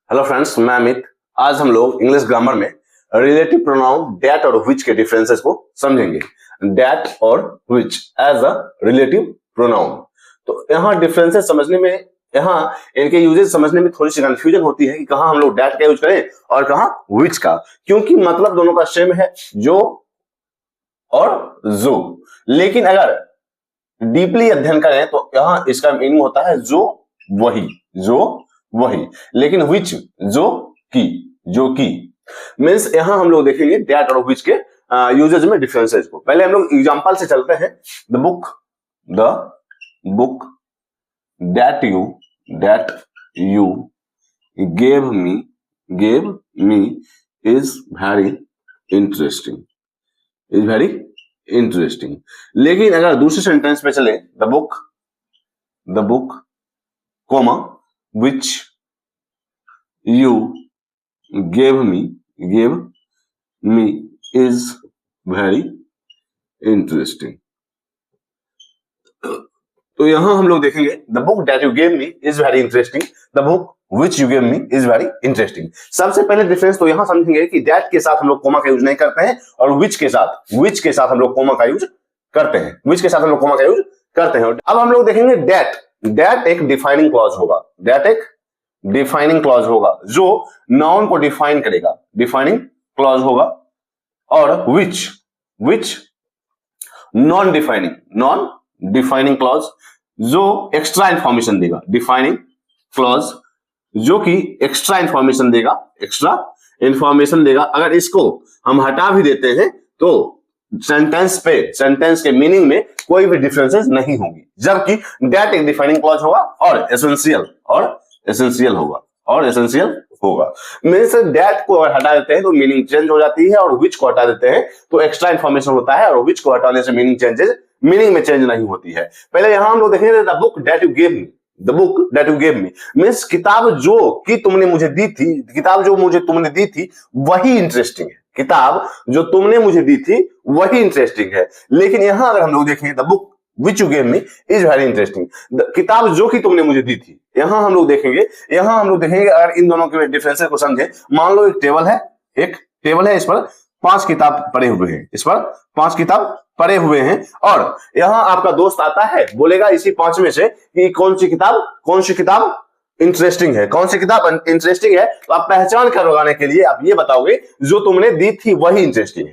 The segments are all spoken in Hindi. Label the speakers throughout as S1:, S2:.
S1: हेलो फ्रेंड्स, मैं अमित। आज हम लोग इंग्लिश ग्रामर में रिलेटिव प्रोनाउन दैट और व्हिच के डिफरेंसेस को समझेंगे। दैट और which as a relative pronoun. तो यहाँ डिफरेंसेस समझने में, यहाँ इनके यूजेस समझने में थोड़ी सी कंफ्यूजन होती है कि कहाँ हम लोग दैट का यूज करें और कहाँ व्हिच का, क्योंकि मतलब दोनों का सेम है, जो और जो। लेकिन अगर डीपली अध्ययन करें तो यहाँ इसका मीनिंग होता है जो वही, जो वही। लेकिन विच जो की मीन्स यहाँ हम लोग देखेंगे दैट और विच के यूजेज में डिफरेंसेस को। पहले हम लोग एग्जांपल से चलते हैं। The book that you gave me is very interesting. लेकिन अगर दूसरे सेंटेंस पे चले, the book comma which you gave me is very interesting। तो यहां हम लोग देखेंगे the book that you gave me is very interesting, the book which you gave me is very interesting। सबसे पहले डिफरेंस तो यहां समझेंगे कि that के साथ हम लोग कोमा का यूज नहीं करते हैं और which के साथ हम लोग कोमा का यूज करते हैं। which के साथ हम लोग कोमा का यूज करते हैं। अब हम लोग देखेंगे दैट एक डिफाइनिंग क्लॉज होगा। दैट एक डिफाइनिंग क्लॉज होगा जो नाउन को डिफाइन करेगा, डिफाइनिंग क्लॉज होगा। और विच नॉन डिफाइनिंग क्लॉज जो एक्स्ट्रा इंफॉर्मेशन देगा। डिफाइनिंग क्लॉज जो कि एक्स्ट्रा इंफॉर्मेशन देगा। अगर इसको हम हटा भी देते हैं तो सेंटेंस के मीनिंग में कोई भी डिफरेंसेस नहीं होंगी, जबकि दैट एक डिफाइनिंग क्लॉज होगा और एसेंशियल होगा। मीन्स दैट को अगर हटा देते हैं तो मीनिंग चेंज हो जाती है, और विच को हटा देते हैं तो एक्स्ट्रा इंफॉर्मेशन होता है, और विच को हटाने से मीनिंग में चेंज नहीं होती है। पहले यहां हम लोग देखेंगे the book that you gave me means किताब जो कि तुमने मुझे दी थी, किताब जो मुझे तुमने दी थी वही इंटरेस्टिंग है। किताब जो तुमने मुझे दी थी वही इंटरेस्टिंग है। लेकिन यहां अगर हम लोग देखें the book which you gave me is very interesting, किताब जो कि तुमने मुझे दी थी, यहां हम लोग देखेंगे अगर इन दोनों के डिफरेंसेस को समझे। मान लो एक टेबल है, इस पर 5 किताब पड़े हुए हैं और यहां आपका दोस्त आता है, बोलेगा इसी 5 में से कि कौन सी किताब इंटरेस्टिंग है, तो आप पहचान करवाने के लिए आप ये बताओगे जो तुमने दी थी वही इंटरेस्टिंग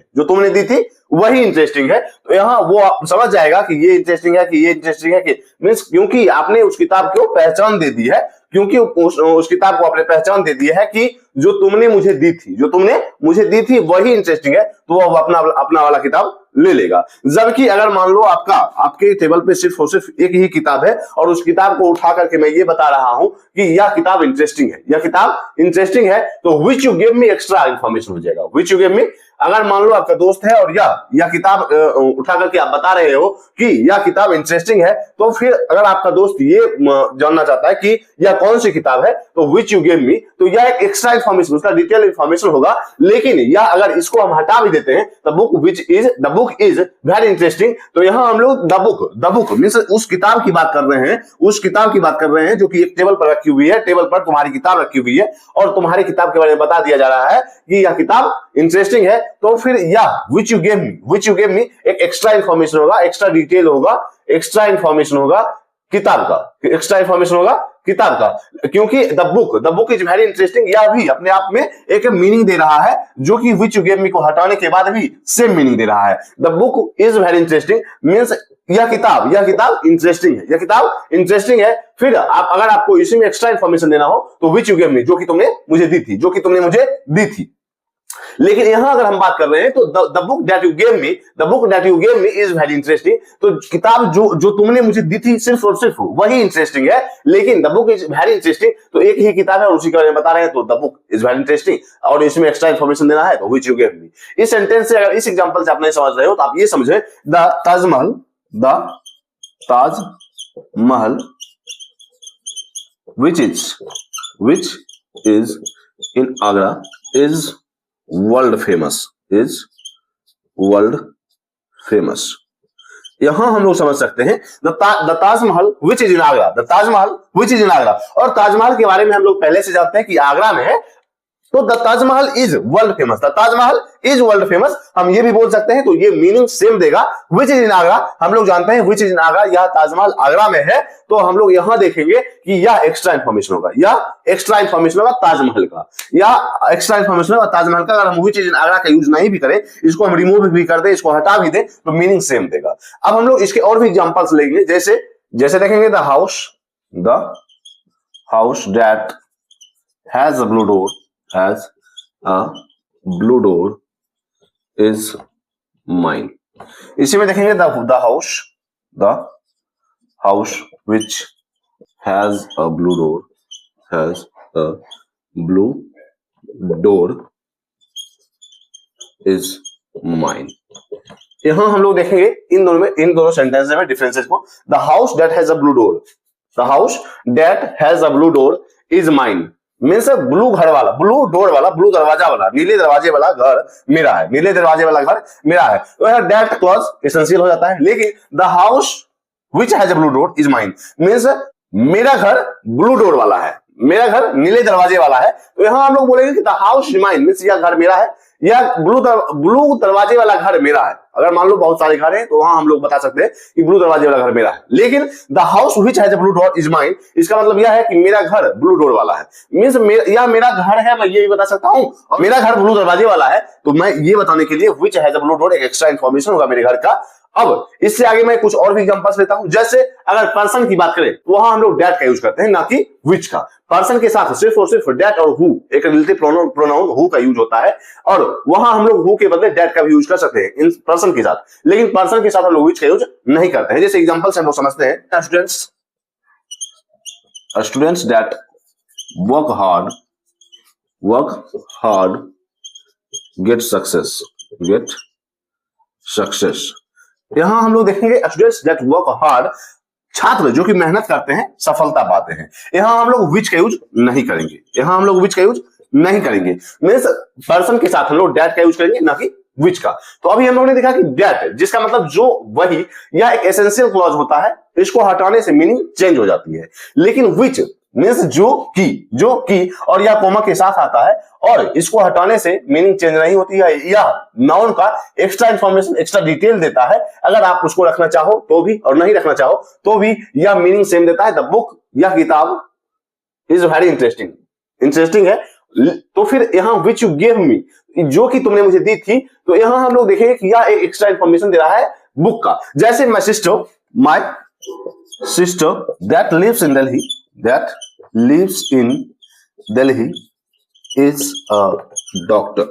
S1: है। तो यहाँ वो आप समझ जाएगा कि ये इंटरेस्टिंग है मीन्स क्योंकि आपने उस किताब को पहचान दे दी है, उस किताब को आपने पहचान दे दी है कि जो तुमने मुझे दी थी वही इंटरेस्टिंग है, तो वो अपना वाला किताब ले लेगा। जबकि अगर मान लो आपके टेबल पे सिर्फ और सिर्फ एक ही किताब है और उस किताब को उठा करके मैं ये बता रहा हूं कि यह किताब इंटरेस्टिंग है, तो which you give me extra information हो जाएगा। विच यू गिव मी, अगर मान लो आपका दोस्त है और यह किताब उठा करके आप बता रहे हो कि यह किताब इंटरेस्टिंग है, तो फिर अगर आपका दोस्त ये जानना चाहता है कि यह कौन सी किताब है, तो विच यू गिव मी, तो यह एक एक्स्ट्रा इंफॉर्मेशन, उसका डिटेल इंफॉर्मेशन होगा। लेकिन यह अगर इसको हम हटा भी देते हैं, the book is very interesting, तो यहां हम लोग द बुक मींस उस किताब की बात कर रहे हैं जो कि एक टेबल पर रखी हुई है। टेबल पर तुम्हारी किताब रखी हुई है और तुम्हारी किताब के बारे में बता दिया जा रहा है कि यह किताब इंटरेस्टिंग है, तो फिर विच यू गिव मी एक एक्स्ट्रा इंफॉर्मेशन होगा, एक्स्ट्रा डिटेल होगा, एक्स्ट्रा इंफॉर्मेशन होगा किताब का, क्योंकि the book is very interesting, यह भी अपने आप में एक मीनिंग दे रहा है, जो कि विच यू गिव मी को हटाने के बाद भी सेम मीनिंग दे रहा है। The book is very interesting means यह किताब इंटरेस्टिंग है। फिर अगर आपको इसी में एक्स्ट्रा इंफॉर्मेशन देना हो तो विच यू गिव मी, जो कि तुमने मुझे दी थी। लेकिन यहां अगर हम बात कर रहे हैं तो the book that you gave me is very interesting, तो किताब जो तुमने मुझे दी थी सिर्फ और सिर्फ वही इंटरेस्टिंग है। लेकिन the book is very interesting, तो एक ही किताब है और उसी के बारे में बता रहे हैं, तो the book is very interesting और इसमें एक्स्ट्रा इंफॉर्मेशन देना है तो व्हिच यू गेव मी। इस सेंटेंस से, अगर इस एग्जांपल से आप नहीं समझ रहे हो तो आप ये समझे the Taj Mahal which is in Agra is world famous यहां हम लोग समझ सकते हैं the Taj Mahal which is in Agra, the Taj Mahal which is in Agra. और ताजमहल के बारे में हम लोग पहले से जानते हैं कि आगरा में है, तो the Taj Mahal is world famous, the Taj Mahal is world famous. हम ये भी बोल सकते हैं, तो ये मीनिंग सेम देगा। विच इज इन आगरा, हम लोग जानते हैं विच इज इन आगरा, यह ताजमहल आगरा में है। तो हम लोग यहां देखेंगे कि यह एक्स्ट्रा इंफॉर्मेशन होगा, यह एक्स्ट्रा इंफॉर्मेशन होगा ताजमहल का, यह एक्स्ट्रा इंफॉर्मेशन होगा ताजमहल का। अगर हम विच इज इन आगरा का यूज नहीं भी करें, इसको हम रिमूव भी कर दें, इसको हटा भी दें, तो मीनिंग सेम देगा। अब हम लोग इसके और भी एग्जांपल्स लेंगे, जैसे जैसे देखेंगे the house that has a blue door, has a blue door is mine। इसी में देखेंगे the house which has a blue door, has a blue door is mine। यहां हम लोग देखेंगे इन दोनों सेंटेंस में डिफरेंसेस को। the house that has a blue door, the house that has a blue door is mine means blue घर वाला, ब्लू डोर वाला, ब्लू दरवाजा वाला, नीले दरवाजे वाला घर मेरा है, नीले दरवाजे वाला घर मेरा है। तो यह दैट क्लॉज एसेंशियल हो जाता है। लेकिन the house which has a blue door is mine means मेरा घर ब्लू डोर वाला है, मेरा घर नीले दरवाजे वाला है। तो यहां हम लोग बोलेंगे कि the house is mine means यह घर मेरा है, यह ब्लू दरवाजे वाला घर मेरा है। अगर मान लो बहुत सारे घर हैं, तो वहां हम लोग बता सकते हैं कि ब्लू दरवाजे वाला घर मेरा है। लेकिन the house which has a blue door is mine, इसका मतलब यह है कि मेरा घर ब्लू डोर वाला है। मींस यह मेरा घर है, मैं ये भी बता सकता हूं, और मेरा घर ब्लू दरवाजे वाला है। तो मैं ये बताने के लिए which has a blue door एक एक्स्ट्रा इंफॉर्मेशन होगा मेरे घर का। अब इससे आगे मैं कुछ और भी एग्जांपल्स लेता हूं। जैसे अगर पर्सन की बात करें, तो वहां हम लोग दैट का यूज करते हैं, ना कि विच का। पर्सन के साथ सिर्फ और सिर्फ दैट और हु, एक रिलेटिव प्रोनाउन हु का यूज होता है, और वहां हम लोग हु के बदले दैट का भी यूज कर सकते हैं इन पर्सन के साथ। लेकिन पर्सन के साथ हम लोग विच का यूज नहीं करते हैं। जैसे एग्जांपल से हम लोग समझते हैं, students that work hard get success. यहां हम लोग देखेंगे स्टूडेंट्स दैट वर्क हार्ड, छात्र जो कि मेहनत करते हैं सफलता पाते हैं। यहां हम लोग विच का यूज नहीं करेंगे, यहां हम लोग विच का यूज नहीं करेंगे। मींस पर्सन के साथ हम लोग दैट का यूज करेंगे, ना कि विच का। तो अभी हम लोगों ने देखा कि दैट जिसका मतलब जो, वही, यह एक एसेंशियल क्लॉज होता है, इसको हटाने से मीनिंग चेंज हो जाती है। लेकिन विच मीन्स जो कि और यह कोमा के साथ आता है, और इसको हटाने से मीनिंग चेंज नहीं होती है। यह नाउन का एक्स्ट्रा इंफॉर्मेशन, एक्स्ट्रा डिटेल देता है। अगर आप उसको रखना चाहो तो भी, और नहीं रखना चाहो तो भी, यह मीनिंग सेम देता है। द बुक, यह किताब, इज वेरी इंटरेस्टिंग है। तो फिर यहां विच यू गेव मी, जो कि तुमने मुझे दी थी, तो यहां हम लोग देखेंगे कि यह एक एक्स्ट्रा इंफॉर्मेशन दे रहा है बुक का। जैसे my sister that lives in Delhi is a doctor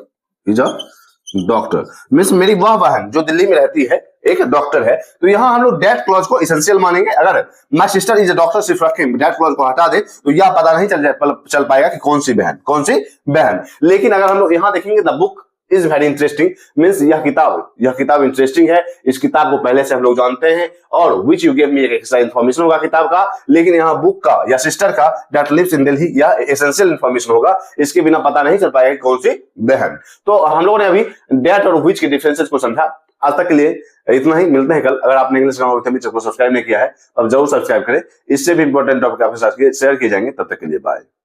S1: means मेरी वह बहन जो दिल्ली में रहती है एक डॉक्टर है। तो यहां हम लोग दैट क्लॉज को एसेंशियल मानेंगे। अगर my sister is a doctor सिर्फ रखें, दैट क्लॉज को हटा दे, तो यह पता नहीं चल पाएगा कि कौन सी बहन। लेकिन अगर हम लोग यहां देखेंगे the book is very interesting means यह किताब इंटरेस्टिंग है, इस किताब को पहले से हम लोग जानते हैं। और विच यू गिव मी एक एक्स्ट्रा इंफॉर्मेशन होगा किताब का। लेकिन यहाँ बुक का या सिस्टर का दैट लिव्स इन दिल्ली, यह एसेंशियल इंफॉर्मेशन होगा, इसके बिना पता नहीं चल पाएगा कौन सी बहन। तो हम लोगों ने अभी दैट और विच के डिफरेंसेस को समझा। आज तक के लिए इतना ही, मिलते हैं कल। अगर आपने इंग्लिश ग्रामर को सब्सक्राइब नहीं किया है, अब जरूर सब्सक्राइब करें। इससे भी इंपॉर्टेंट टॉपिक आपके साथ शेयर किए जाएंगे। तब तक के लिए बाय।